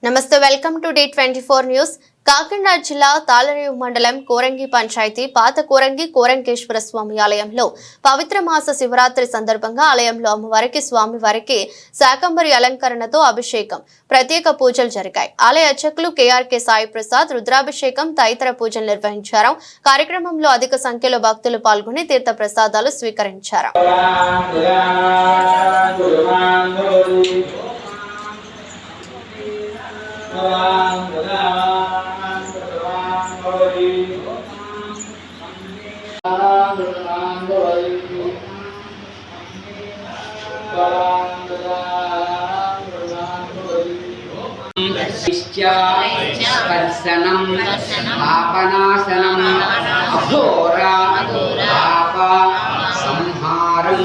నమస్తే welcome to D24 news. Kakinada జిల్లా తాళరేవు మండలం కోరంగి పంచాయతీ పాత కోరంగి కోరంగేశ్వర స్వామి ఆలయంలో పవిత్ర మాస శివరాత్రి సందర్భంగా ఆలయంలో అమ్మవారికి స్వామివారికి శాకంబరి అలంకరణతో అభిషేకం ప్రత్యేక పూజలు జరిగాయి. ఆలయ అర్చకులు KRK సాయి ప్రసాద్ రుద్రాభిషేకం తదితర పూజలు నిర్వహించారు. కార్యక్రమంలో అధిక సంఖ్యలో భక్తులు పాల్గొని తీర్థ ప్రసాదాలు స్వీకరించారు. స్పర్శనం ఆపనాశనం అఘోరా పాప సంహారం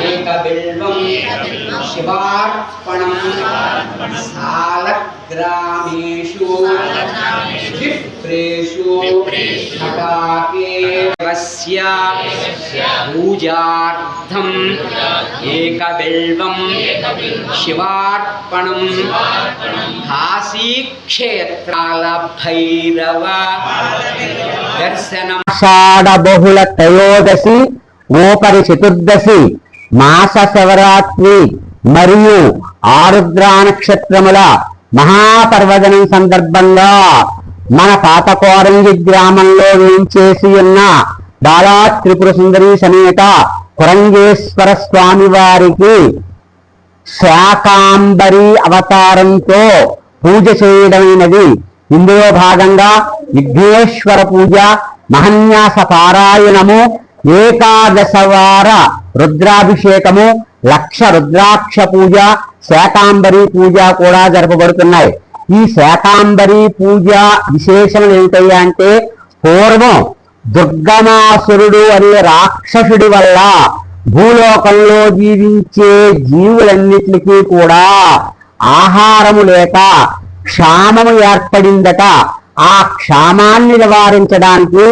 ఏకబిల్వం శివార్పణం సాలగ్రామేషు విప్రేషు తటాకే వస్య పూజార్థం ఏకబిల్వం శివార్పణం కాశీక్షేత్రాల భైరవ దర్శనం ఆషాఢ బహుళ త్రయోదశి ఓపరి చతుర్దశి మాస శివరాత్రి మరియు ఆరుద్ర నక్షత్రముల మహాపర్వదనం సందర్భంగా మన పాత కోరంగి గ్రామంలో వేంచేసి ఉన్న బాలా త్రిపుర సుందరి సమేత కోరంగేశ్వర స్వామి వారికి శాకాంబరి అవతారంతో పూజ చేయడమైనది. ఇందులో భాగంగా విఘ్నేశ్వర పూజ, మహన్యాస పారాయణము, ఏకాదశవార రుద్రాభిషేకము, లక్ష రుద్రాక్ష పూజ, శాకాంబరి పూజ కూడా జరపబడుతున్నాయి. ఈ శాకాంబరి పూజ విశేషం ఏమిటయ్యా అంటే, పూర్వం దుర్గమాసురుడు అనే రాక్షసుడి వల్ల భూలోకంలో జీవించే జీవులన్నిటికీ కూడా ఆహారము లేక క్షామము ఏర్పడిందట. ఆ క్షామాన్ని నివారించడానికి